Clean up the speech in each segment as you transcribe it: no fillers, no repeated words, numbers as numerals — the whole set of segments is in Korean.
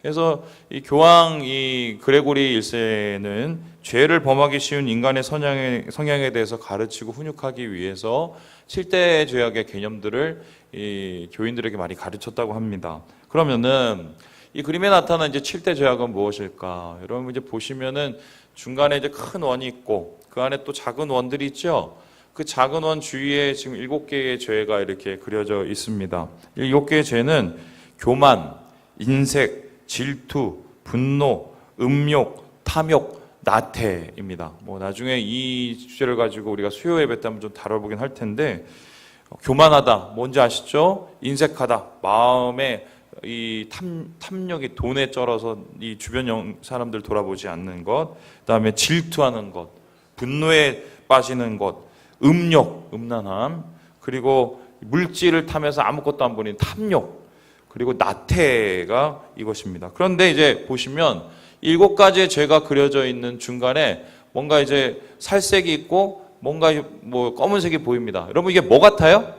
그래서 이 교황 이 그레고리 1세는 죄를 범하기 쉬운 인간의 성향에 대해서 가르치고 훈육하기 위해서 7대 죄악의 개념들을 이 교인들에게 많이 가르쳤다고 합니다. 그러면은 이 그림에 나타난 이제 7대 죄악은 무엇일까? 여러분 이제 보시면은 중간에 이제 큰 원이 있고 그 안에 또 작은 원들이 있죠. 그 작은 원 주위에 지금 7개의 죄가 이렇게 그려져 있습니다. 7개의 죄는 교만, 인색, 질투, 분노, 음욕, 탐욕, 나태입니다. 뭐 나중에 이 주제를 가지고 우리가 수요 예배 때 한번 좀 다뤄보긴 할 텐데, 교만하다 뭔지 아시죠? 인색하다, 마음에 이 탐욕이 돈에 쩔어서 이 주변 사람들 돌아보지 않는 것, 그다음에 질투하는 것, 분노에 빠지는 것, 음욕, 음란함, 그리고 물질을 탐해서 아무것도 안 보는 탐욕, 그리고 나태가 이것입니다. 그런데 이제 보시면 7가지의 죄가 그려져 있는 중간에 뭔가 이제 살색이 있고 뭔가 뭐 검은색이 보입니다. 여러분 이게 뭐 같아요?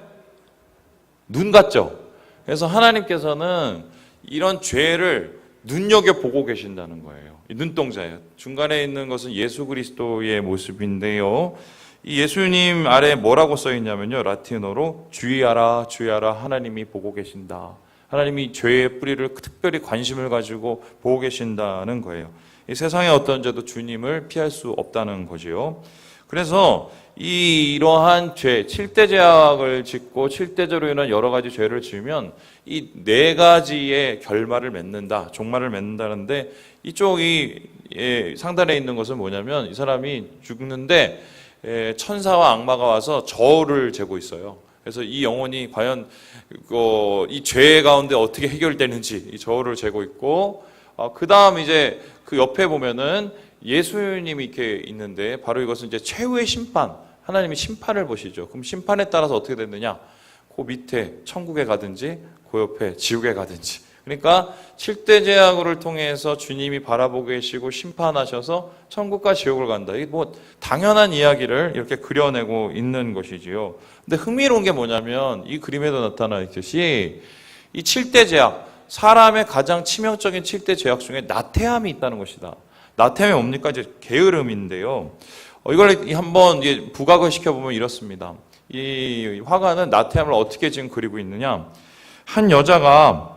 눈 같죠? 그래서 하나님께서는 이런 죄를 눈여겨보고 계신다는 거예요. 눈동자예요. 중간에 있는 것은 예수 그리스도의 모습인데요. 이 예수님 아래 뭐라고 써 있냐면요. 라틴어로 주의하라 주의하라 하나님이 보고 계신다. 하나님이 죄의 뿌리를 특별히 관심을 가지고 보고 계신다는 거예요. 이 세상의 어떤 죄도 주님을 피할 수 없다는 거지요. 그래서 이러한 죄, 7대 죄악을 짓고 7대 죄로 인한 여러 가지 죄를 지으면 이 4가지의 결말을 맺는다, 종말을 맺는다는데, 이쪽이 상단에 있는 것은 뭐냐면 이 사람이 죽는데 천사와 악마가 와서 저울을 재고 있어요. 그래서 이 영혼이 과연 이 죄 가운데 어떻게 해결되는지 이 저울을 재고 있고, 그 다음 이제 그 옆에 보면은 예수님이 이렇게 있는데, 바로 이것은 이제 최후의 심판, 하나님이 심판을 보시죠. 그럼 심판에 따라서 어떻게 되느냐? 그 밑에 천국에 가든지 그 옆에 지옥에 가든지. 그러니까 7대 죄악을 통해서 주님이 바라보고 계시고 심판하셔서 천국과 지옥을 간다. 이게 뭐 당연한 이야기를 이렇게 그려내고 있는 것이지요. 근데 흥미로운 게 뭐냐면 이 그림에도 나타나 있듯이 이 7대 죄악, 사람의 가장 치명적인 7대 죄악 중에 나태함이 있다는 것이다. 나태함이 뭡니까? 이제 게으름인데요. 이걸 한번 부각을 시켜보면 이렇습니다. 이 화가는 나태함을 어떻게 지금 그리고 있느냐? 한 여자가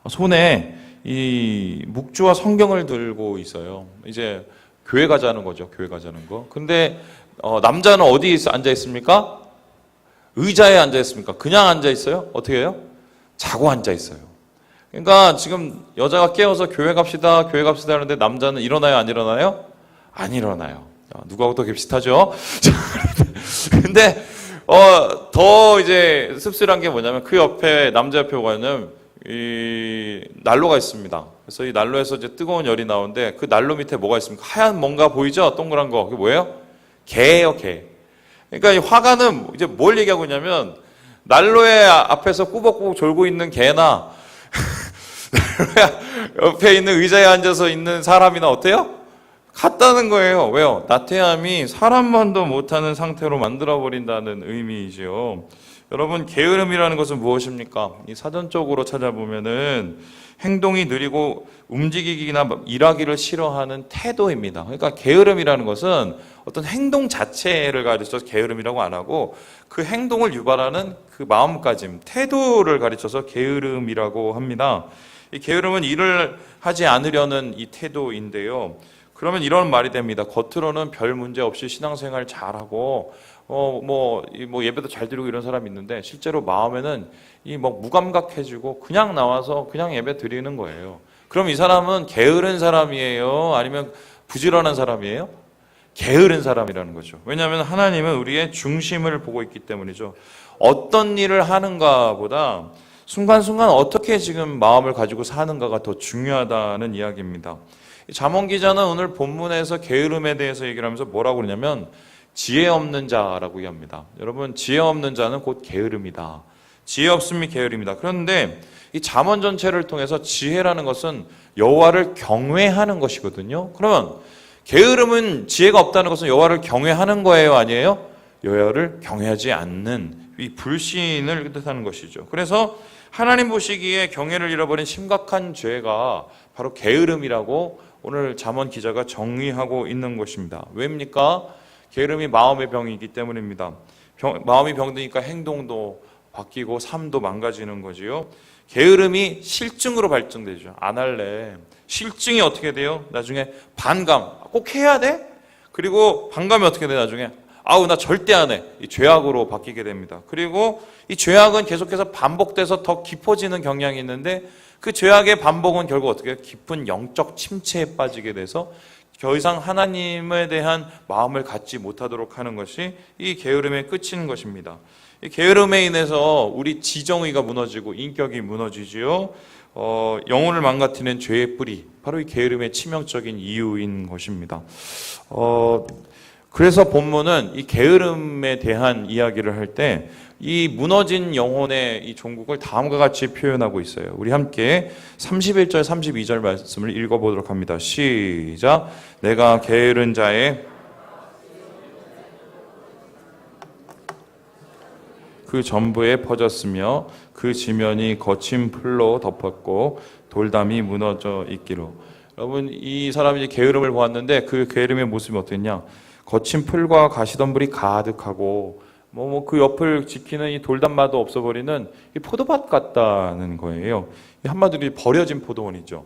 손에 이 묵주와 성경을 들고 있어요. 이제 교회 가자는 거죠. 교회 가자는 거. 근데 남자는 어디에 앉아 있습니까? 의자에 앉아 있습니까? 그냥 앉아 있어요? 어떻게 해요? 자고 앉아 있어요. 그러니까 지금 여자가 깨워서 교회 갑시다 하는데 남자는 일어나요, 안 일어나요? 안 일어나요. 누구하고 더 비슷하죠? 근데 더 이제 씁쓸한 게 뭐냐면 그 옆에 남자 옆에 가면 이 난로가 있습니다. 그래서 이 난로에서 이제 뜨거운 열이 나오는데 그 난로 밑에 뭐가 있습니까? 하얀 뭔가 보이죠? 동그란 거. 그게 뭐예요? 개예요, 개. 그러니까 이 화가는 이제 뭘 얘기하고 있냐면 난로의 앞에서 꾸벅꾸벅 졸고 있는 개나 옆에 있는 의자에 앉아서 있는 사람이나 어때요? 같다는 거예요. 왜요? 나태함이 사람만도 못하는 상태로 만들어버린다는 의미이죠. 여러분, 게으름이라는 것은 무엇입니까? 이 사전적으로 찾아보면은 행동이 느리고 움직이기나 일하기를 싫어하는 태도입니다. 그러니까 게으름이라는 것은 어떤 행동 자체를 가르쳐서 게으름이라고 안 하고 그 행동을 유발하는 그 마음가짐, 태도를 가르쳐서 게으름이라고 합니다. 이 게으름은 일을 하지 않으려는 이 태도인데요. 그러면 이런 말이 됩니다. 겉으로는 별 문제 없이 신앙생활 잘하고 예배도 잘 드리고 이런 사람이 있는데 실제로 마음에는 무감각해지고 그냥 나와서 그냥 예배 드리는 거예요. 그럼 이 사람은 게으른 사람이에요? 아니면 부지런한 사람이에요? 게으른 사람이라는 거죠. 왜냐하면 하나님은 우리의 중심을 보고 있기 때문이죠. 어떤 일을 하는가 보다 순간순간 어떻게 지금 마음을 가지고 사는가가 더 중요하다는 이야기입니다. 잠언 기자는 오늘 본문에서 게으름에 대해서 얘기를 하면서 뭐라고 그러냐면 지혜 없는 자라고 얘기합니다. 여러분, 지혜 없는 자는 곧 게으름이다. 지혜 없음이 게으름이다. 그런데 이 잠언 전체를 통해서 지혜라는 것은 여호와를 경외하는 것이거든요. 그러면 게으름은 지혜가 없다는 것은 여호와를 경외하는 거예요, 아니에요? 여호와를 경외하지 않는 이 불신을 뜻하는 것이죠. 그래서 하나님 보시기에 경외를 잃어버린 심각한 죄가 바로 게으름이라고 오늘 잠언 기자가 정의하고 있는 것입니다. 왜입니까? 게으름이 마음의 병이기 때문입니다. 마음이 병드니까 행동도 바뀌고 삶도 망가지는 거지요. 게으름이 실증으로 발전되죠. 안 할래. 실증이 어떻게 돼요? 나중에 반감. 꼭 해야 돼? 그리고 반감이 어떻게 돼? 나중에 아우 나 절대 안 해. 이 죄악으로 바뀌게 됩니다. 그리고 이 죄악은 계속해서 반복돼서 더 깊어지는 경향이 있는데 그 죄악의 반복은 결국 어떻게 해요? 깊은 영적 침체에 빠지게 돼서 더 이상 하나님에 대한 마음을 갖지 못하도록 하는 것이 이 게으름의 끝인 것입니다. 이 게으름에 인해서 우리 지정의가 무너지고 인격이 무너지지요. 영혼을 망가뜨리는 죄의 뿌리, 바로 이 게으름의 치명적인 이유인 것입니다. 그래서 본문은 이 게으름에 대한 이야기를 할 때 이 무너진 영혼의 이 종국을 다음과 같이 표현하고 있어요. 우리 함께 31절, 32절 말씀을 읽어보도록 합니다. 시작. 내가 게으른 자의 그 전부에 퍼졌으며 그 지면이 거친 풀로 덮었고 돌담이 무너져 있기로. 여러분, 이 사람이 이제 게으름을 보았는데 그 게으름의 모습이 어땠냐? 거친 풀과 가시덤불이 가득하고 그 옆을 지키는 이 돌담마도 없어버리는 이 포도밭 같다는 거예요. 한마디로 버려진 포도원이죠.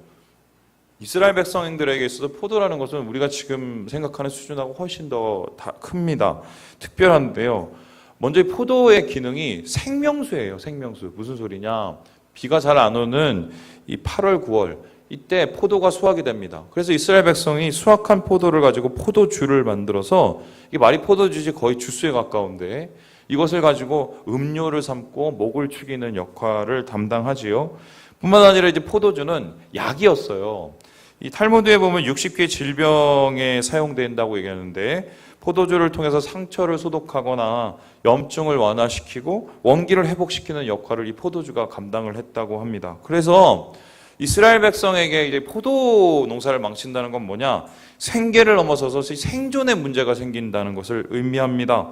이스라엘 백성들에게 있어서 포도라는 것은 우리가 지금 생각하는 수준하고 훨씬 더 큽니다. 특별한데요. 먼저 이 포도의 기능이 생명수예요. 생명수. 무슨 소리냐? 비가 잘 안 오는 이 8월, 9월 이때 포도가 수확이 됩니다. 그래서 이스라엘 백성이 수확한 포도를 가지고 포도주를 만들어서 이게 말이 포도주지 거의 주스에 가까운데 이것을 가지고 음료를 삼고 목을 축이는 역할을 담당하지요. 뿐만 아니라 이제 포도주는 약이었어요. 이 탈무드에 보면 60개 질병에 사용된다고 얘기하는데 포도주를 통해서 상처를 소독하거나 염증을 완화시키고 원기를 회복시키는 역할을 이 포도주가 감당을 했다고 합니다. 그래서 이스라엘 백성에게 이제 포도 농사를 망친다는 건 뭐냐? 생계를 넘어서서 생존의 문제가 생긴다는 것을 의미합니다.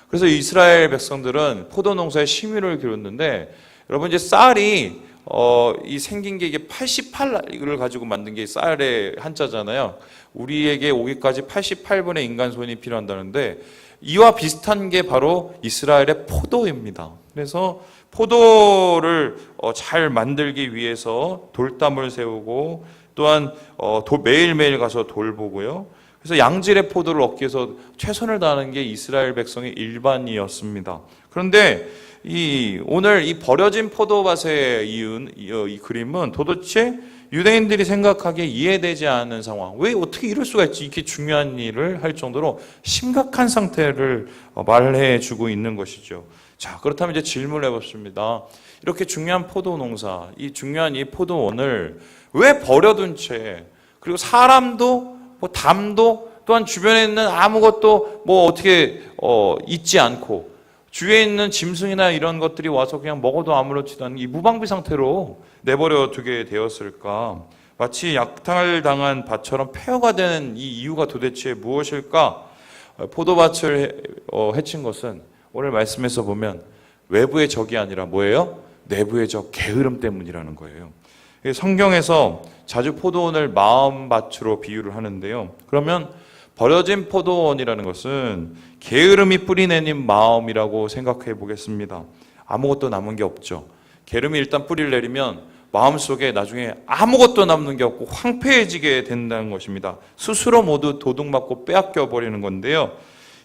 그래서 이스라엘 백성들은 포도 농사에 심의를 기울였는데 여러분 이제 쌀이 이 생긴 게 이게 88을 가지고 만든 게 쌀의 한자잖아요. 우리에게 오기까지 88분의 인간 손이 필요한다는데 이와 비슷한 게 바로 이스라엘의 포도입니다. 그래서 포도를 잘 만들기 위해서 돌담을 세우고 또한 매일매일 가서 돌보고요. 그래서 양질의 포도를 얻기 위해서 최선을 다하는 게 이스라엘 백성의 일반이었습니다. 그런데 오늘 이 버려진 포도밭에 이은 이 그림은 도대체 유대인들이 생각하기에 이해되지 않는 상황. 왜 어떻게 이럴 수가 있지? 이렇게 중요한 일을 할 정도로 심각한 상태를 말해주고 있는 것이죠. 자, 그렇다면 이제 질문을 해봤습니다. 이렇게 중요한 포도 농사, 이 중요한 이 포도원을 왜 버려둔 채, 그리고 사람도, 담도, 또한 주변에 있는 아무것도 어떻게, 있지 않고, 주위에 있는 짐승이나 이런 것들이 와서 그냥 먹어도 아무렇지도 않은 이 무방비 상태로 내버려 두게 되었을까? 마치 약탈당한 밭처럼 폐허가 되는 이 이유가 도대체 무엇일까? 포도밭을 해친 것은 오늘 말씀에서 보면 외부의 적이 아니라 뭐예요? 내부의 적, 게으름 때문이라는 거예요. 성경에서 자주 포도원을 마음밭으로 비유를 하는데요. 그러면 버려진 포도원이라는 것은 게으름이 뿌리내린 마음이라고 생각해 보겠습니다. 아무것도 남은 게 없죠. 게으름이 일단 뿌리를 내리면 마음속에 나중에 아무것도 남는 게 없고 황폐해지게 된다는 것입니다. 스스로 모두 도둑맞고 빼앗겨 버리는 건데요.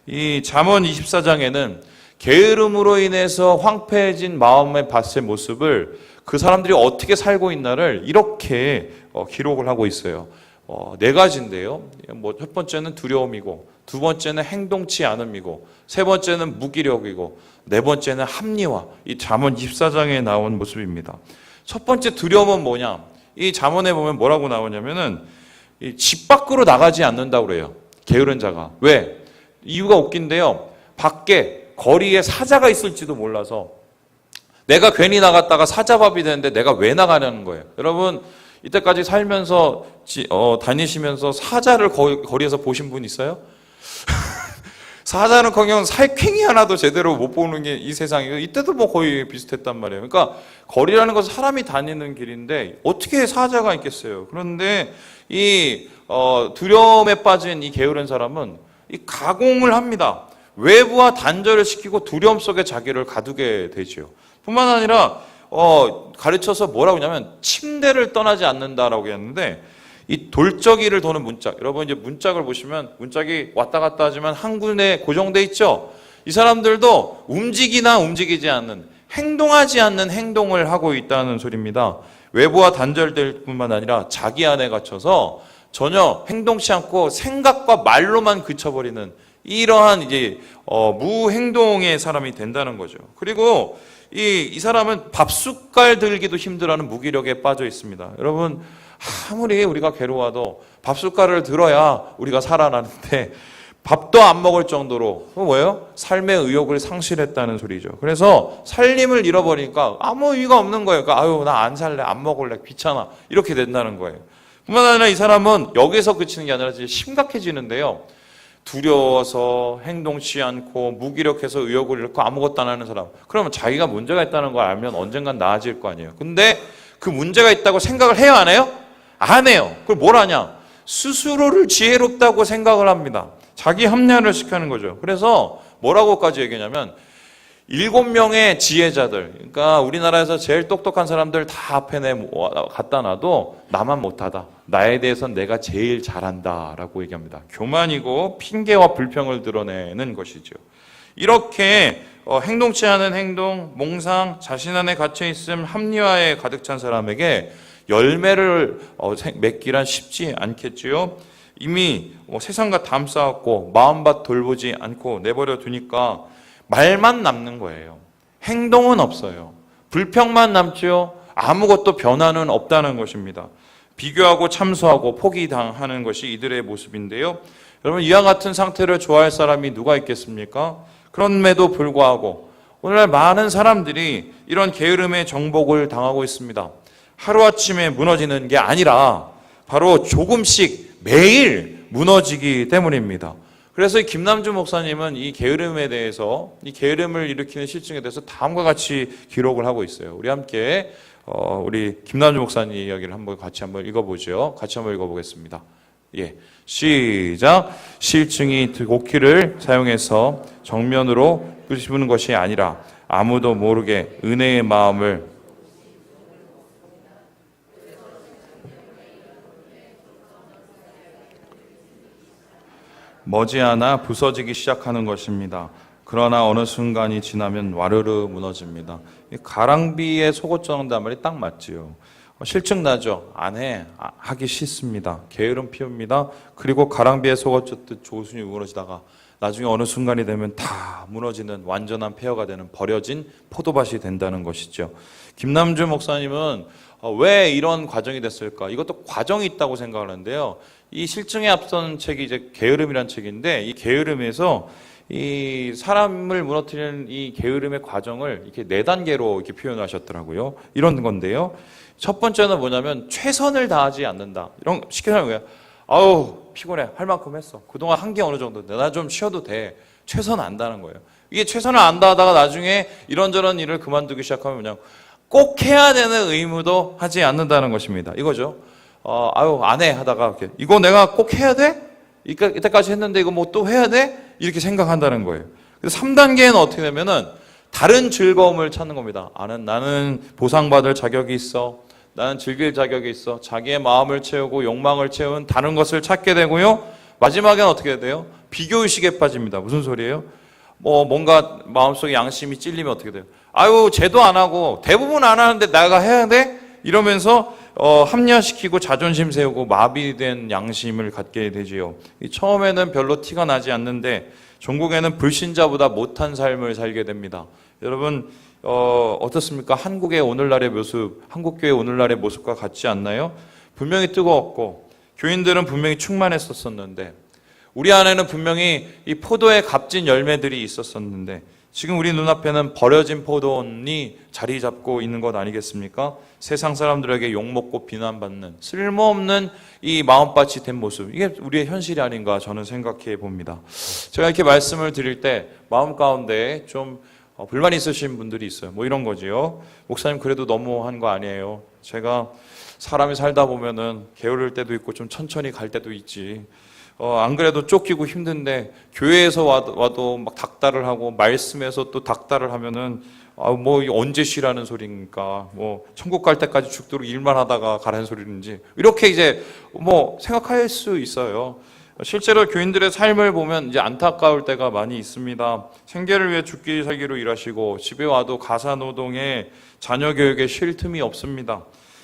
이 잠언 24장에는 게으름으로 인해서 황폐해진 마음의 밭의 모습을 그 사람들이 어떻게 살고 있나를 이렇게 기록을 하고 있어요. 네 가지인데요. 첫 번째는 두려움이고, 두 번째는 행동치 않음이고, 세 번째는 무기력이고, 네 번째는 합리화. 이 잠언 24장에 나온 모습입니다. 첫 번째 두려움은 뭐냐? 이 잠언에 보면 뭐라고 나오냐면은 집 밖으로 나가지 않는다고 그래요. 게으른 자가. 왜? 이유가 웃긴데요. 밖에 거리에 사자가 있을지도 몰라서 내가 괜히 나갔다가 사자밥이 되는데 내가 왜 나가냐는 거예요. 여러분 이때까지 살면서 다니시면서 사자를 거리에서 보신 분 있어요? 사자는커녕 살쾡이 하나도 제대로 못 보는 게 이 세상이고, 이때도 뭐 거의 비슷했단 말이에요. 그러니까 거리라는 것은 사람이 다니는 길인데 어떻게 사자가 있겠어요. 그런데 이 두려움에 빠진 이 게으른 사람은 이 가공을 합니다. 외부와 단절을 시키고 두려움 속에 자기를 가두게 되죠. 뿐만 아니라 가르쳐서 뭐라고 하냐면 침대를 떠나지 않는다라고 했는데, 이 돌적이를 도는 문짝, 여러분 이제 문짝을 보시면 문짝이 왔다 갔다 하지만 한 군데 고정돼 있죠. 이 사람들도 움직이나 움직이지 않는, 행동하지 않는 행동을 하고 있다는 소리입니다. 외부와 단절될 뿐만 아니라 자기 안에 갇혀서 전혀 행동치 않고 생각과 말로만 그쳐버리는 이러한 이제 무행동의 사람이 된다는 거죠. 그리고 이 사람은 밥숟갈 들기도 힘들어하는 무기력에 빠져 있습니다. 여러분, 아무리 우리가 괴로워도 밥숟갈을 들어야 우리가 살아나는데 밥도 안 먹을 정도로 뭐예요? 삶의 의욕을 상실했다는 소리죠. 그래서 살림을 잃어버리니까 아무 의미가 없는 거예요. 그러니까 아유, 나 안 살래, 안 먹을래, 귀찮아, 이렇게 된다는 거예요. 뿐만 아니라 이 사람은 여기서 그치는 게 아니라 심각해지는데요. 두려워서 행동치 않고 무기력해서 의욕을 잃고 아무것도 안 하는 사람, 그러면 자기가 문제가 있다는 걸 알면 언젠간 나아질 거 아니에요. 근데 그 문제가 있다고 생각을 해요, 안 해요? 안 해요. 그걸 뭘 하냐? 스스로를 지혜롭다고 생각을 합니다. 자기 합리화를 시키는 거죠. 그래서 뭐라고까지 얘기하냐면 7명의 지혜자들, 그러니까 우리나라에서 제일 똑똑한 사람들 다 앞에 갖다 놔도 나만 못하다, 나에 대해서는 내가 제일 잘한다 라고 얘기합니다. 교만이고 핑계와 불평을 드러내는 것이죠. 이렇게 행동치 않은 행동, 몽상, 자신 안에 갇혀있음, 합리화에 가득 찬 사람에게 열매를 맺기란 쉽지 않겠지요. 이미 세상과 담쌓았고 마음밭 돌보지 않고 내버려 두니까 말만 남는 거예요. 행동은 없어요. 불평만 남지요. 아무것도 변화는 없다는 것입니다. 비교하고 참소하고 포기당하는 것이 이들의 모습인데요. 여러분, 이와 같은 상태를 좋아할 사람이 누가 있겠습니까? 그럼에도 불구하고 오늘날 많은 사람들이 이런 게으름의 정복을 당하고 있습니다. 하루아침에 무너지는 게 아니라 바로 조금씩 매일 무너지기 때문입니다. 그래서 김남주 목사님은 이 게으름에 대해서, 이 게으름을 일으키는 실증에 대해서 다음과 같이 기록을 하고 있어요. 우리 함께 우리 김남주 목사님 이야기를 같이 한번 읽어보죠. 같이 한번 읽어보겠습니다. 예, 시작. 실증이 곡기를 사용해서 정면으로 끄집는 것이 아니라 아무도 모르게 은혜의 마음을 머지않아 부서지기 시작하는 것입니다. 그러나 어느 순간이 지나면 와르르 무너집니다. 가랑비에 속옷 정한단 말이 딱 맞지요. 실증 나죠? 안 해. 하기 싫습니다. 게으름 피웁니다. 그리고 가랑비에 속옷 젖듯 조순이 무너지다가 나중에 어느 순간이 되면 다 무너지는 완전한 폐허가 되는 버려진 포도밭이 된다는 것이죠. 김남주 목사님은 왜 이런 과정이 됐을까? 이것도 과정이 있다고 생각하는데요. 이 실증에 앞선 책이 이제 게으름이라는 책인데, 이 게으름에서 이 사람을 무너뜨리는 이 게으름의 과정을 이렇게 4단계로 이렇게 표현하셨더라고요. 이런 건데요. 첫 번째는 뭐냐면 최선을 다하지 않는다. 이런 쉽게 말하면 뭐야? 아우 피곤해. 할 만큼 했어. 그동안 한 게 어느 정도인데 나 좀 쉬어도 돼. 최선 안 다하는 거예요. 이게 최선을 안 다하다가 나중에 이런저런 일을 그만두기 시작하면 그냥 꼭 해야 되는 의무도 하지 않는다는 것입니다. 이거죠. 아유 안 해 하다가 이렇게 이거 내가 꼭 해야 돼? 이때까지 했는데 이거 뭐 또 해야 돼? 이렇게 생각한다는 거예요. 그래서 3단계는 어떻게 되면은 다른 즐거움을 찾는 겁니다. 나는 보상받을 자격이 있어. 나는 즐길 자격이 있어. 자기의 마음을 채우고 욕망을 채운 다른 것을 찾게 되고요. 마지막에는 어떻게 돼요? 비교의식에 빠집니다. 무슨 소리예요? 뭔가 마음속에 양심이 찔리면 어떻게 돼요? 아유 쟤도 안 하고 대부분 안 하는데 내가 해야 돼? 이러면서 합리화시키고 자존심 세우고 마비된 양심을 갖게 되지요. 처음에는 별로 티가 나지 않는데 종국에는 불신자보다 못한 삶을 살게 됩니다. 여러분 어떻습니까? 한국의 오늘날의 모습, 한국교회 오늘날의 모습과 같지 않나요? 분명히 뜨거웠고 교인들은 분명히 충만했었는데 우리 안에는 분명히 이 포도의 값진 열매들이 있었었는데 지금 우리 눈앞에는 버려진 포도원이 자리 잡고 있는 것 아니겠습니까? 세상 사람들에게 욕먹고 비난받는 쓸모없는 이 마음밭이 된 모습, 이게 우리의 현실이 아닌가 저는 생각해 봅니다. 제가 이렇게 말씀을 드릴 때 마음 가운데 좀 불만이 있으신 분들이 있어요. 뭐 이런 거지요. 목사님 그래도 너무한 거 아니에요. 제가 사람이 살다 보면은 게으를 때도 있고 좀 천천히 갈 때도 있지. 안 그래도 쫓기고 힘든데 교회에서 와도 막 닥달을 하고 말씀에서 또 닥달을 하면은 뭐 언제 쉬라는 소리입니까? 뭐 천국 갈 때까지 죽도록 일만 하다가 가라는 소리인지 이렇게 이제 뭐 생각할 수 있어요. 실제로 교인들의 삶을 보면 이제 안타까울 때가 많이 있습니다. 생계를 위해 죽기 살기로 일하시고 집에 와도 가사 노동에 자녀 교육에 쉴 틈이 없습니다.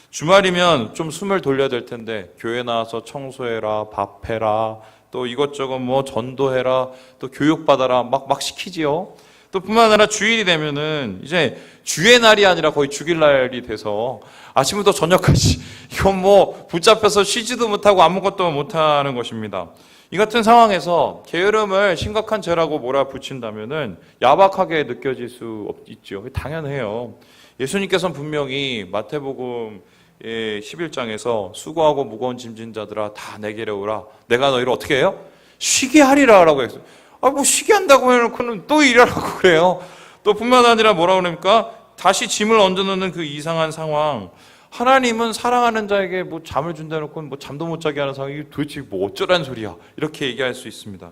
주말이면 좀 숨을 돌려야 될 텐데 교회 나와서 청소해라, 밥해라, 또 이것저것 뭐 전도해라, 또 교육받아라 막 시키지요. 또 뿐만 아니라 주일이 되면은 이제 주의 날이 아니라 거의 죽일 날이 돼서 아침부터 저녁까지 이건 뭐 붙잡혀서 쉬지도 못하고 아무것도 못하는 것입니다. 이 같은 상황에서 게으름을 심각한 죄라고 몰아붙인다면은 야박하게 느껴질 수 있죠. 당연해요. 예수님께서는 분명히 마태복음 11장에서 수고하고 무거운 짐진 자들아 다 내게로 오라. 내가 너희를 어떻게 해요? 쉬게 하리라 라고 했어요. 뭐 쉬게 한다고 해놓고는 또 일하라고 그래요. 또 뿐만 아니라 뭐라고 그럽니까? 다시 짐을 얹어놓는 그 이상한 상황. 하나님은 사랑하는 자에게 뭐 잠을 준다 놓고 뭐 잠도 못 자게 하는 상황이 도대체 뭐 어쩌라는 소리야. 이렇게 얘기할 수 있습니다.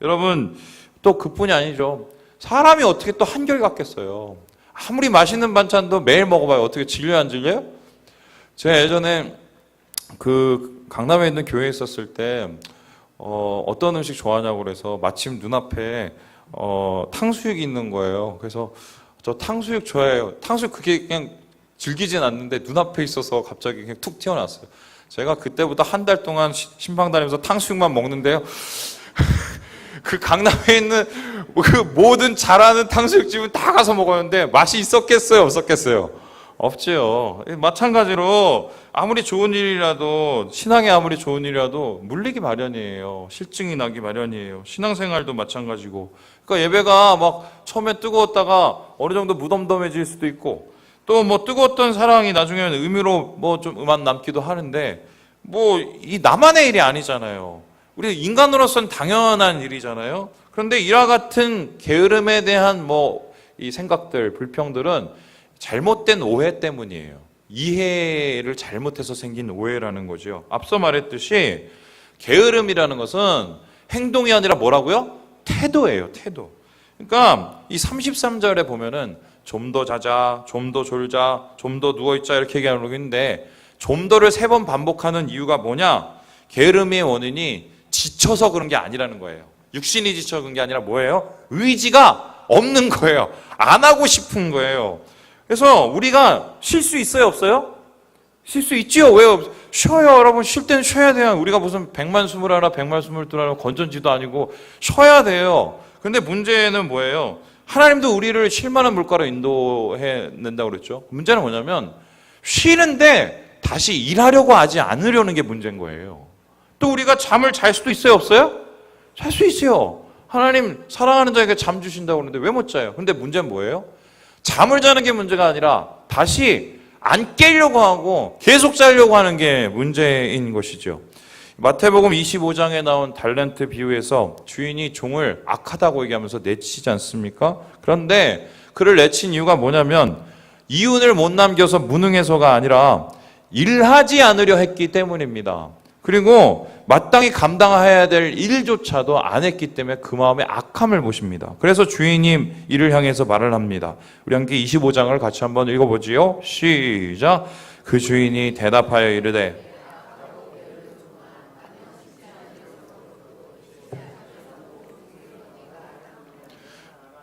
여러분 또 그뿐이 아니죠. 사람이 어떻게 또 한결 같겠어요. 아무리 맛있는 반찬도 매일 먹어봐요. 어떻게 질려요, 안 질려요? 제가 예전에 그 강남에 있는 교회에 있었을 때 어떤 음식 좋아하냐고 그래서 마침 눈앞에 탕수육이 있는 거예요. 그래서 저 탕수육 좋아해요. 탕수육 그게 그냥 즐기진 않는데 눈앞에 있어서 갑자기 그냥 툭 튀어나왔어요. 제가 그때부터 한 달 동안 신방 다니면서 탕수육만 먹는데요. 그 강남에 있는 그 모든 잘하는 탕수육집은 다 가서 먹었는데 맛이 있었겠어요? 없었겠어요? 없지요. 마찬가지로 아무리 좋은 일이라도 신앙이 아무리 좋은 일이라도 물리기 마련이에요. 실증이 나기 마련이에요. 신앙생활도 마찬가지고. 그러니까 예배가 막 처음에 뜨거웠다가 어느 정도 무덤덤해질 수도 있고 또 뭐 뜨거웠던 사랑이 나중에는 의미로 뭐 좀 음악 남기도 하는데 뭐 이 나만의 일이 아니잖아요. 우리 인간으로서는 당연한 일이잖아요. 그런데 이와 같은 게으름에 대한 뭐 이 생각들, 불평들은 잘못된 오해 때문이에요. 이해를 잘못해서 생긴 오해라는 거죠. 앞서 말했듯이 게으름이라는 것은 행동이 아니라 뭐라고요? 태도예요, 태도. 그러니까 이 33절에 보면은 좀 더 자자, 좀 더 졸자, 좀 더 누워있자 이렇게 얘기하고 있는데 좀 더를 3번 반복하는 이유가 뭐냐? 게으름의 원인이 지쳐서 그런 게 아니라는 거예요. 육신이 지쳐 그런 게 아니라 뭐예요? 의지가 없는 거예요. 안 하고 싶은 거예요. 그래서 우리가 쉴 수 있어요, 없어요? 쉴 수 있지요. 왜요? 쉬어요, 여러분. 쉴 때는 쉬어야 돼요. 우리가 무슨 100만 22 건전지도 아니고 쉬어야 돼요. 근데 문제는 뭐예요? 하나님도 우리를 쉴 만한 물가로 인도해 낸다고 그랬죠. 문제는 뭐냐면 쉬는데 다시 일하려고 하지 않으려는 게 문제인 거예요. 또 우리가 잠을 잘 수도 있어요, 없어요? 잘 수 있어요. 하나님 사랑하는 자에게 잠 주신다고 그러는데 왜 못 자요? 근데 문제는 뭐예요? 잠을 자는 게 문제가 아니라 다시 안 깨려고 하고 계속 자려고 하는 게 문제인 것이죠. 마태복음 25장에 나온 달란트 비유에서 주인이 종을 악하다고 얘기하면서 내치지 않습니까? 그런데 그를 내친 이유가 뭐냐면 이윤을 못 남겨서 무능해서가 아니라 일하지 않으려 했기 때문입니다. 그리고 마땅히 감당해야 될 일조차도 안 했기 때문에 그 마음에 악함을 보십니다. 그래서 주인이 이를 향해서 말을 합니다. 우리 함께 25장을 같이 한번 읽어보지요. 시작. 그 주인이 대답하여 이르되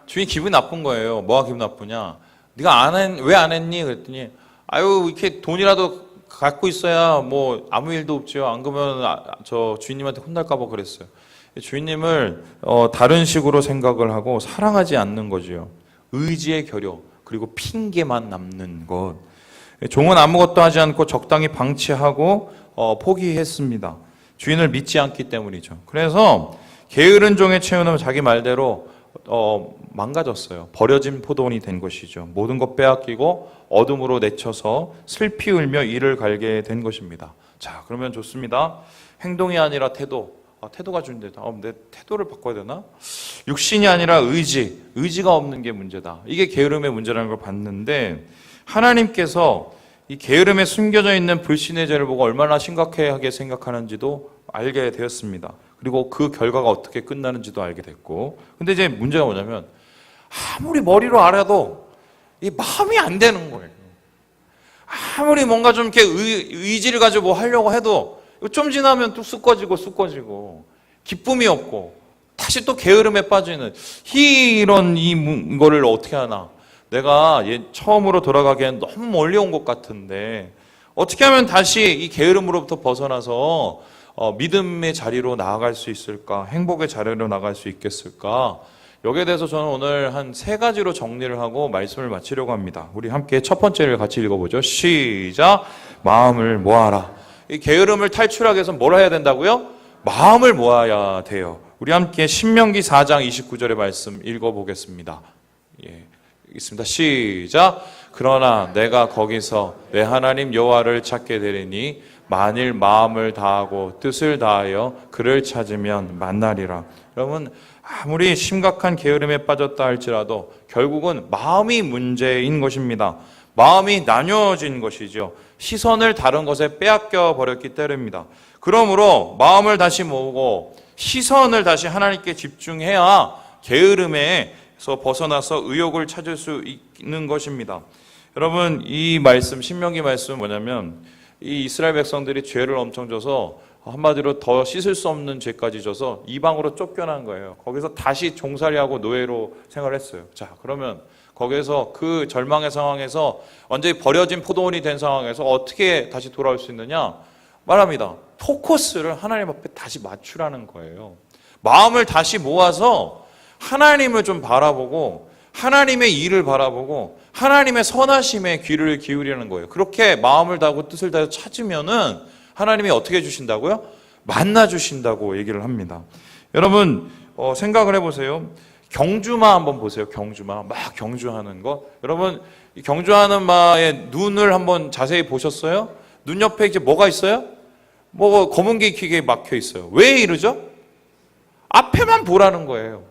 주인이 기분이 나쁜 거예요. 뭐가 기분 나쁘냐? 네가 왜 안 했니? 그랬더니 아유 이렇게 돈이라도 갖고 있어야 뭐 아무 일도 없지요. 안 그러면 저 주인님한테 혼날까 봐 그랬어요. 주인님을 다른 식으로 생각을 하고 사랑하지 않는 거지요. 의지의 결여 그리고 핑계만 남는 것. 종은 아무것도 하지 않고 적당히 방치하고 포기했습니다. 주인을 믿지 않기 때문이죠. 그래서 게으른 종의 체온은 자기 말대로 망가졌어요. 버려진 포도원이 된 것이죠. 모든 것 빼앗기고 어둠으로 내쳐서 슬피 울며 이를 갈게 된 것입니다. 자, 그러면 좋습니다. 행동이 아니라 태도. 태도가 중요하다. 내 태도를 바꿔야 되나? 육신이 아니라 의지가 없는 게 문제다. 이게 게으름의 문제라는 걸 봤는데, 하나님께서 이 게으름에 숨겨져 있는 불신의 죄를 보고 얼마나 심각하게 생각하는지도 알게 되었습니다. 그리고 그 결과가 어떻게 끝나는지도 알게 됐고, 근데 이제 문제가 뭐냐면 아무리 머리로 알아도 이 마음이 안 되는 거예요. 아무리 뭔가 좀 이렇게 의지를 가지고 뭐 하려고 해도 좀 지나면 또 쑥꺼지고 기쁨이 없고 다시 또 게으름에 빠지는 이런 거를 어떻게 하나. 내가 처음으로 돌아가기엔 너무 멀리 온 것 같은데 어떻게 하면 다시 이 게으름으로부터 벗어나서 믿음의 자리로 나아갈 수 있을까? 행복의 자리로 나아갈 수 있겠을까? 여기에 대해서 저는 오늘 한 3가지로 정리를 하고 말씀을 마치려고 합니다. 우리 함께 첫 번째를 같이 읽어보죠. 시작! 마음을 모아라. 이 게으름을 탈출하기 위해서 뭘 해야 된다고요? 마음을 모아야 돼요. 우리 함께 신명기 4장 29절의 말씀 읽어보겠습니다. 있습니다. 시작. 그러나 내가 거기서 내 하나님 여호와를 찾게 되리니 만일 마음을 다하고 뜻을 다하여 그를 찾으면 만나리라. 여러분, 아무리 심각한 게으름에 빠졌다 할지라도 결국은 마음이 문제인 것입니다. 마음이 나뉘어진 것이죠. 시선을 다른 것에 빼앗겨 버렸기 때문입니다. 그러므로 마음을 다시 모으고 시선을 다시 하나님께 집중해야 게으름에서 벗어나서 의욕을 찾을 수 있는 것입니다. 여러분, 이 말씀, 신명기 말씀은 뭐냐면 이 이스라엘 백성들이 죄를 엄청 져서 한마디로 더 씻을 수 없는 죄까지 져서 이방으로 쫓겨난 거예요. 거기서 다시 종살이하고 노예로 생활했어요. 자, 그러면 거기에서 그 절망의 상황에서 완전히 버려진 포도원이 된 상황에서 어떻게 다시 돌아올 수 있느냐? 말합니다. 포커스를 하나님 앞에 다시 맞추라는 거예요. 마음을 다시 모아서 하나님을 좀 바라보고 하나님의 일을 바라보고 하나님의 선하심에 귀를 기울이는 거예요. 그렇게 마음을 다하고 뜻을 다해서 찾으면은 하나님이 어떻게 해주신다고요? 만나 주신다고 얘기를 합니다. 여러분, 생각을 해보세요. 경주마 한번 보세요. 경주마 막 경주하는 거. 여러분, 이 경주하는 마의 눈을 한번 자세히 보셨어요? 눈 옆에 이제 뭐가 있어요? 뭐 검은 게 기계에 막혀 있어요. 왜 이러죠? 앞에만 보라는 거예요.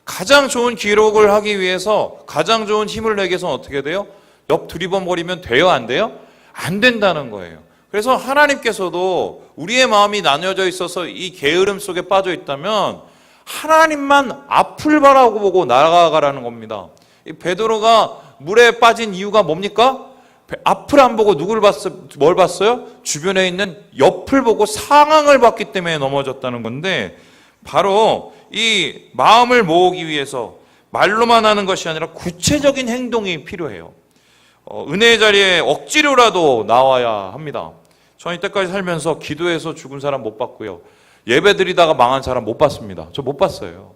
가장 좋은 기록을 하기 위해서 가장 좋은 힘을 내기 위해서는 어떻게 돼요? 옆 두리번거리면 돼요? 안 돼요? 안 된다는 거예요. 그래서 하나님께서도 우리의 마음이 나뉘어져 있어서 이 게으름 속에 빠져 있다면 하나님만 앞을 바라보고 나아가라는 겁니다. 이 베드로가 물에 빠진 이유가 뭡니까? 앞을 안 보고 누구를 봤어요? 뭘 봤어요? 주변에 있는 옆을 보고 상황을 봤기 때문에 넘어졌다는 건데, 바로 이 마음을 모으기 위해서 말로만 하는 것이 아니라 구체적인 행동이 필요해요. 은혜의 자리에 억지로라도 나와야 합니다. 저는 이때까지 살면서 기도해서 죽은 사람 못 봤고요. 예배 드리다가 망한 사람 못 봤습니다. 저 못 봤어요.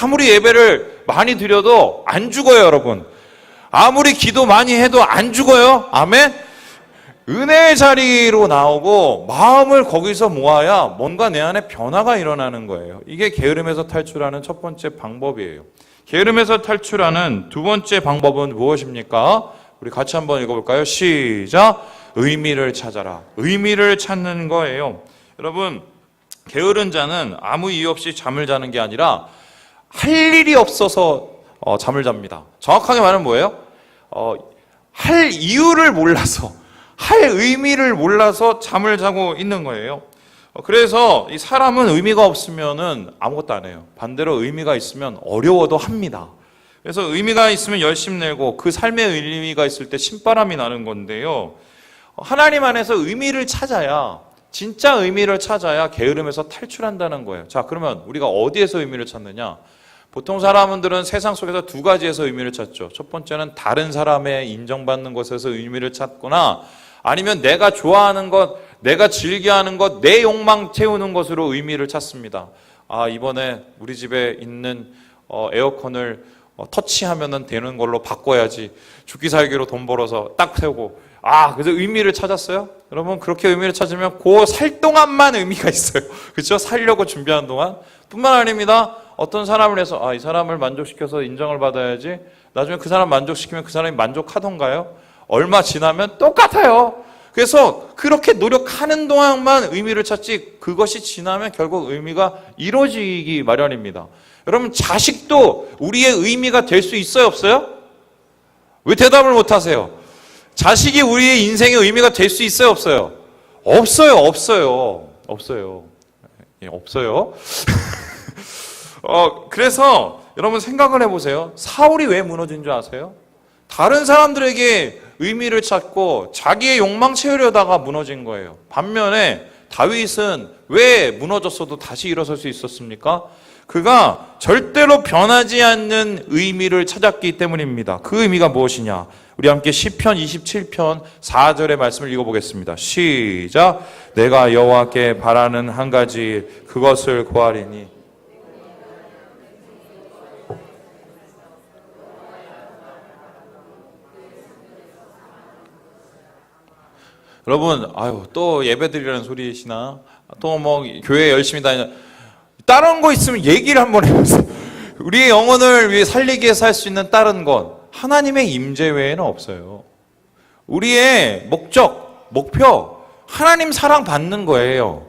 아무리 예배를 많이 드려도 안 죽어요, 여러분. 아무리 기도 많이 해도 안 죽어요. 아멘? 은혜의 자리로 나오고 마음을 거기서 모아야 뭔가 내 안에 변화가 일어나는 거예요. 이게 게으름에서 탈출하는 첫 번째 방법이에요. 게으름에서 탈출하는 두 번째 방법은 무엇입니까? 우리 같이 한번 읽어볼까요? 시작! 의미를 찾아라. 의미를 찾는 거예요. 여러분, 게으른 자는 아무 이유 없이 잠을 자는 게 아니라 할 일이 없어서 잠을 잡니다. 정확하게 말하면 뭐예요? 할 이유를 몰라서, 할 의미를 몰라서 잠을 자고 있는 거예요. 그래서 이 사람은 의미가 없으면은 아무것도 안 해요. 반대로 의미가 있으면 어려워도 합니다. 그래서 의미가 있으면 열심 내고 그 삶에 의미가 있을 때 신바람이 나는 건데요. 하나님 안에서 의미를 찾아야, 진짜 의미를 찾아야 게으름에서 탈출한다는 거예요. 자, 그러면 우리가 어디에서 의미를 찾느냐? 보통 사람들은 세상 속에서 두 가지에서 의미를 찾죠. 첫 번째는 다른 사람의 인정받는 것에서 의미를 찾거나, 아니면 내가 좋아하는 것, 내가 즐겨하는 것, 내 욕망 채우는 것으로 의미를 찾습니다. 아, 이번에 우리 집에 있는 에어컨을 터치하면 되는 걸로 바꿔야지. 죽기 살기로 돈 벌어서 딱 세우고, 그래서 의미를 찾았어요? 여러분, 그렇게 의미를 찾으면 그 살 동안만 의미가 있어요. 그렇죠? 살려고 준비하는 동안 뿐만 아닙니다. 어떤 사람을 해서 이 사람을 만족시켜서 인정을 받아야지, 나중에 그 사람 만족시키면 그 사람이 만족하던가요? 얼마 지나면 똑같아요. 그래서 그렇게 노력하는 동안만 의미를 찾지, 그것이 지나면 결국 의미가 이루어지기 마련입니다. 여러분, 자식도 우리의 의미가 될 수 있어요, 없어요? 왜 대답을 못 하세요? 자식이 우리의 인생의 의미가 될 수 있어요, 없어요? 없어요, 없어요. 없어요. 예, 없어요. 그래서 여러분 생각을 해보세요. 사울이 왜 무너진 줄 아세요? 다른 사람들에게 의미를 찾고 자기의 욕망 채우려다가 무너진 거예요. 반면에 다윗은 왜 무너졌어도 다시 일어설 수 있었습니까? 그가 절대로 변하지 않는 의미를 찾았기 때문입니다. 그 의미가 무엇이냐? 우리 함께 시편 27편 4절의 말씀을 읽어보겠습니다. 시작. 내가 여호와께 바라는 한 가지 그것을 구하리니. 여러분, 또 예배드리라는 소리시나? 또 뭐 교회 열심히 다니나? 다른 거 있으면 얘기를 한번 해보세요. 우리의 영혼을 위해 살리기 위해서 할 수 있는 다른 것, 하나님의 임재 외에는 없어요. 우리의 목적, 목표, 하나님 사랑받는 거예요.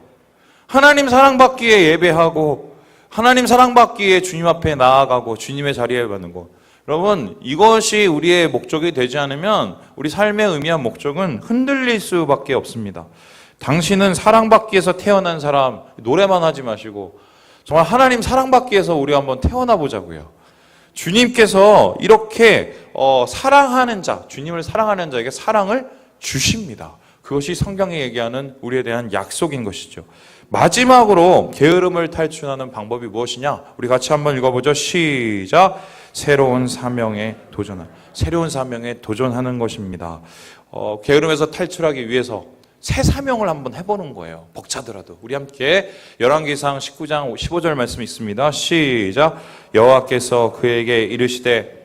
하나님 사랑받기에 예배하고, 하나님 사랑받기에 주님 앞에 나아가고 주님의 자리에 받는 것. 여러분, 이것이 우리의 목적이 되지 않으면 우리 삶의 의미한 목적은 흔들릴 수밖에 없습니다. 당신은 사랑받기 위해서 태어난 사람, 노래만 하지 마시고 정말 하나님 사랑받기 위해서 우리 한번 태어나 보자고요. 주님께서 이렇게 사랑하는 자, 주님을 사랑하는 자에게 사랑을 주십니다. 그것이 성경이 얘기하는 우리에 대한 약속인 것이죠. 마지막으로 게으름을 탈출하는 방법이 무엇이냐? 우리 같이 한번 읽어보죠. 시작. 새로운 사명에 도전하는, 새로운 사명에 도전하는 것입니다. 게으름에서 탈출하기 위해서 새 사명을 한번 해보는 거예요. 벅차더라도. 우리 함께 열왕기상 19장 15절 말씀 있습니다. 시작. 여호와께서 그에게 이르시되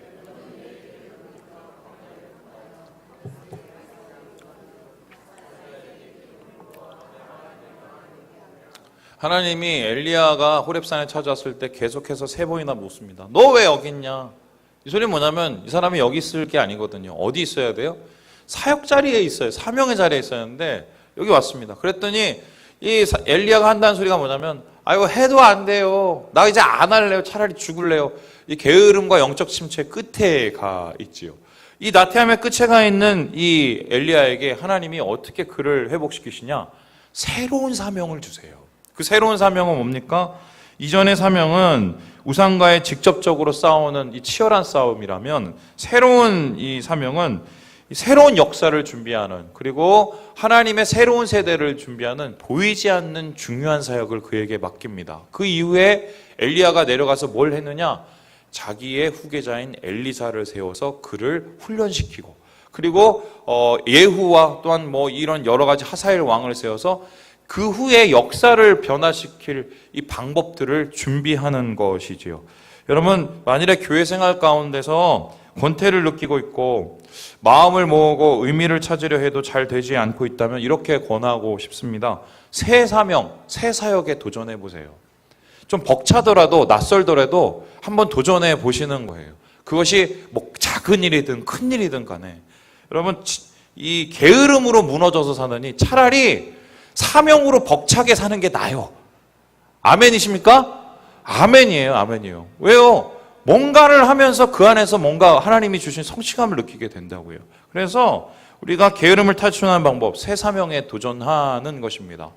하나님이 엘리야가 호렙산에 찾아왔을 때 계속해서 3번이나 묻습니다. 너 왜 여기 있냐? 이 소리는 뭐냐면 이 사람이 여기 있을 게 아니거든요. 어디 있어야 돼요? 사역 자리에 있어요. 사명의 자리에 있었는데 여기 왔습니다. 그랬더니 이 엘리야가 한다는 소리가 뭐냐면 이거 해도 안 돼요. 나 이제 안 할래요. 차라리 죽을래요. 이 게으름과 영적 침체 끝에 가 있지요. 이 나태함의 끝에 가 있는 이 엘리야에게 하나님이 어떻게 그를 회복시키시냐? 새로운 사명을 주세요. 그 새로운 사명은 뭡니까? 이전의 사명은 우상과의 직접적으로 싸우는 이 치열한 싸움이라면 새로운 이 사명은 새로운 역사를 준비하는, 그리고 하나님의 새로운 세대를 준비하는 보이지 않는 중요한 사역을 그에게 맡깁니다. 그 이후에 엘리야가 내려가서 뭘 했느냐? 자기의 후계자인 엘리사를 세워서 그를 훈련시키고, 그리고 예후와 또한 뭐 이런 여러 가지 하사엘 왕을 세워서 그 후에 역사를 변화시킬 이 방법들을 준비하는 것이지요. 여러분, 만일에 교회 생활 가운데서 권태를 느끼고 있고 마음을 모으고 의미를 찾으려 해도 잘 되지 않고 있다면 이렇게 권하고 싶습니다. 새 사명, 새 사역에 도전해 보세요. 좀 벅차더라도 낯설더라도 한번 도전해 보시는 거예요. 그것이 뭐 작은 일이든 큰 일이든 간에 여러분, 이 게으름으로 무너져서 사느니 차라리 사명으로 벅차게 사는 게 나아요. 아멘이십니까? 아멘이에요. 아멘이에요. 왜요? 뭔가를 하면서 그 안에서 뭔가 하나님이 주신 성취감을 느끼게 된다고요. 그래서 우리가 게으름을 탈출하는 방법, 새 사명에 도전하는 것입니다.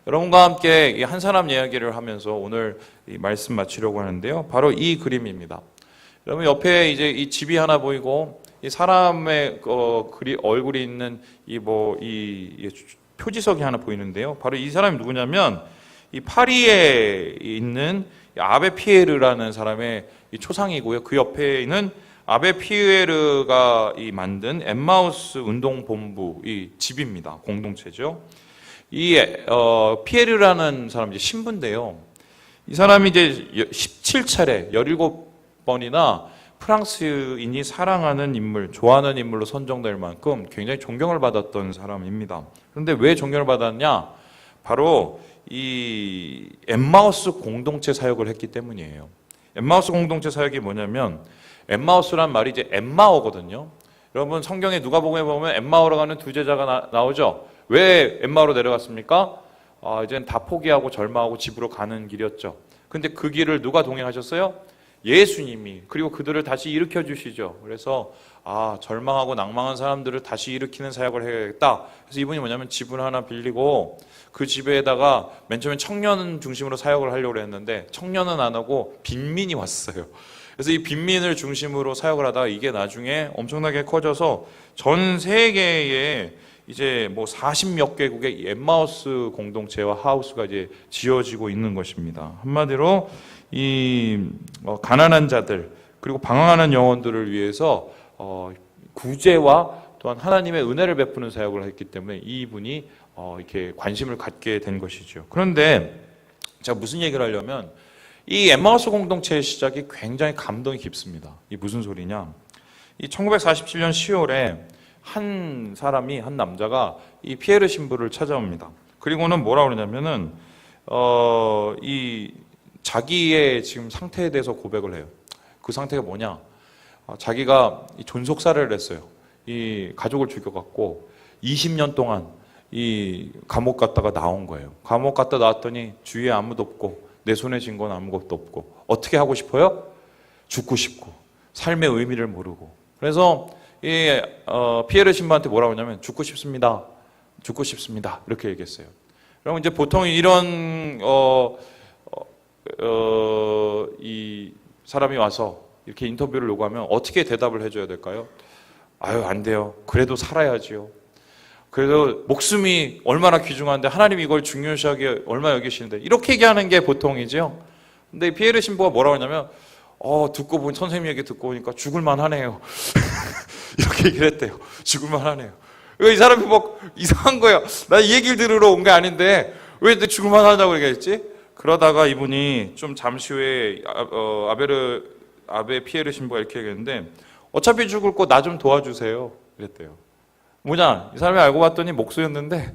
여러분과 함께 한 사람 이야기를 하면서 오늘 이 말씀 마치려고 하는데요. 바로 이 그림입니다. 여러분, 옆에 이제 이 집이 하나 보이고 이 사람의 얼굴이 있는 이 표지석이 하나 보이는데요. 바로 이 사람이 누구냐면 이 파리에 있는 아베 피에르라는 사람의 이 초상이고요. 그 옆에 있는 아베 피에르가 만든 엠마우스 운동본부 이 집입니다. 공동체죠. 이 피에르라는 사람이 신부인데요. 이 사람이 이제 17차례 17번이나 프랑스인이 사랑하는 인물, 좋아하는 인물로 선정될 만큼 굉장히 존경을 받았던 사람입니다. 그런데 왜 존경을 받았냐? 바로 이 엠마우스 공동체 사역을 했기 때문이에요. 엠마우스 공동체 사역이 뭐냐면, 엠마우스란 말이 이제 엠마오거든요. 여러분 성경에 누가복음에 보면 엠마오로 가는 두 제자가 나오죠. 왜 엠마오로 내려갔습니까? 이젠 다 포기하고 절망하고 집으로 가는 길이었죠. 근데 그 길을 누가 동행하셨어요? 예수님이. 그리고 그들을 다시 일으켜 주시죠. 그래서 절망하고 낭망한 사람들을 다시 일으키는 사역을 해야겠다. 그래서 이분이 뭐냐면 집을 하나 빌리고 그 집에다가 맨 처음에 청년 중심으로 사역을 하려고 했는데 청년은 안 하고 빈민이 왔어요. 그래서 이 빈민을 중심으로 사역을 하다가 이게 나중에 엄청나게 커져서 전 세계에 이제 뭐 40몇 개국의 엠마우스 공동체와 하우스가 이제 지어지고 있는 것입니다. 한마디로 이 가난한 자들 그리고 방황하는 영혼들을 위해서 구제와 또한 하나님의 은혜를 베푸는 사역을 했기 때문에 이분이 이렇게 관심을 갖게 된 것이죠. 그런데 제가 무슨 얘기를 하려면 이 엠마우스 공동체의 시작이 굉장히 감동이 깊습니다. 이 무슨 소리냐? 이 1947년 10월에 한 남자가 이 피에르 신부를 찾아옵니다. 그리고는 뭐라 그러냐면은 이 자기의 지금 상태에 대해서 고백을 해요. 그 상태가 뭐냐? 자기가 이 존속살해를 했어요. 이 가족을 죽여갖고 20년 동안 이 감옥 갔다가 나온 거예요. 감옥 갔다 나왔더니 주위에 아무도 없고 내 손에 쥔 건 아무것도 없고 어떻게 하고 싶어요? 죽고 싶고 삶의 의미를 모르고. 그래서 이 피에르 신부한테 뭐라고 하냐면 죽고 싶습니다. 죽고 싶습니다. 이렇게 얘기했어요. 그럼 이제 보통 이런 이 사람이 와서 이렇게 인터뷰를 요구하면 어떻게 대답을 해줘야 될까요? 안 돼요. 그래도 살아야지요. 그래서 목숨이 얼마나 귀중한데 하나님이 이걸 중요시하게 얼마나 여기시는데 이렇게 얘기하는 게 보통이죠. 근데 피에르 신부가 뭐라고 하냐면 듣고 보니 선생님 얘기 듣고 보니까 죽을만 하네요. 이렇게 얘기를 했대요. 죽을만 하네요. 이 사람이 뭐 이상한 거예요. 나 이 얘기를 들으러 온 게 아닌데 왜 죽을만 하냐고 얘기했지? 그러다가 이분이 좀 잠시 후에 아베 피에르 신부가 이렇게 얘기했는데 어차피 죽을 거 나 좀 도와주세요. 그랬대요. 뭐냐? 이 사람이 알고 봤더니 목수였는데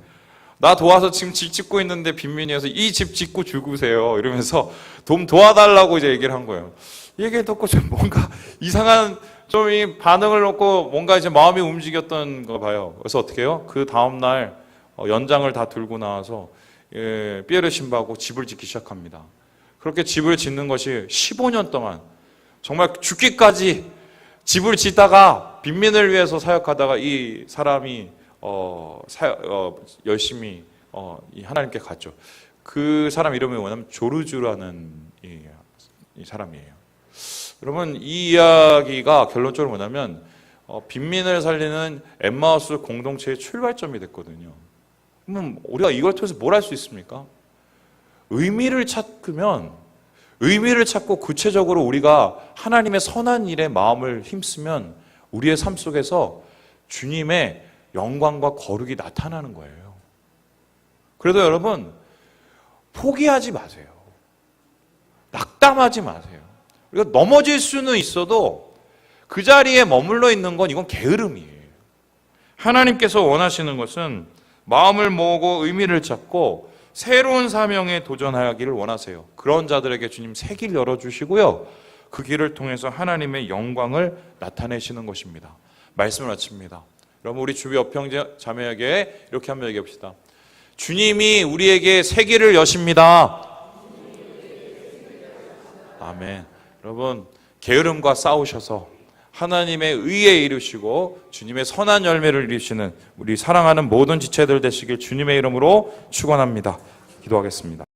나 도와서 지금 집 짓고 있는데 빈민이어서 이 집 짓고 죽으세요. 이러면서 좀 도와달라고 이제 얘기를 한 거예요. 이 얘기를 듣고 좀 뭔가 이상한 좀 이 반응을 놓고 뭔가 이제 마음이 움직였던 거 봐요. 그래서 어떻게 해요? 그 다음날 연장을 다 들고 나와서 피에르 신부하고 집을 짓기 시작합니다. 그렇게 집을 짓는 것이 15년 동안 정말 죽기까지 집을 짓다가 빈민을 위해서 사역하다가 이 사람이 열심히 이 하나님께 갔죠. 그 사람 이름이 뭐냐면 조르주라는 이 사람이에요. 여러분 이 이야기가 결론적으로 뭐냐면 빈민을 살리는 엠마우스 공동체의 출발점이 됐거든요. 그럼 우리가 이걸 통해서 뭘 할 수 있습니까? 의미를 찾고 구체적으로 우리가 하나님의 선한 일에 마음을 힘쓰면 우리의 삶 속에서 주님의 영광과 거룩이 나타나는 거예요. 그래도 여러분 포기하지 마세요. 낙담하지 마세요. 우리가 넘어질 수는 있어도 그 자리에 머물러 있는 건 이건 게으름이에요. 하나님께서 원하시는 것은 마음을 모으고 의미를 찾고 새로운 사명에 도전하기를 원하세요. 그런 자들에게 주님 새 길 열어주시고요. 그 길을 통해서 하나님의 영광을 나타내시는 것입니다. 말씀을 마칩니다. 여러분 우리 주위 옆형 자매에게 이렇게 한번 얘기합시다. 주님이 우리에게 새 길을 여십니다. 아멘. 여러분 게으름과 싸우셔서 하나님의 의에 이루시고 주님의 선한 열매를 이루시는 우리 사랑하는 모든 지체들 되시길 주님의 이름으로 축원합니다. 기도하겠습니다.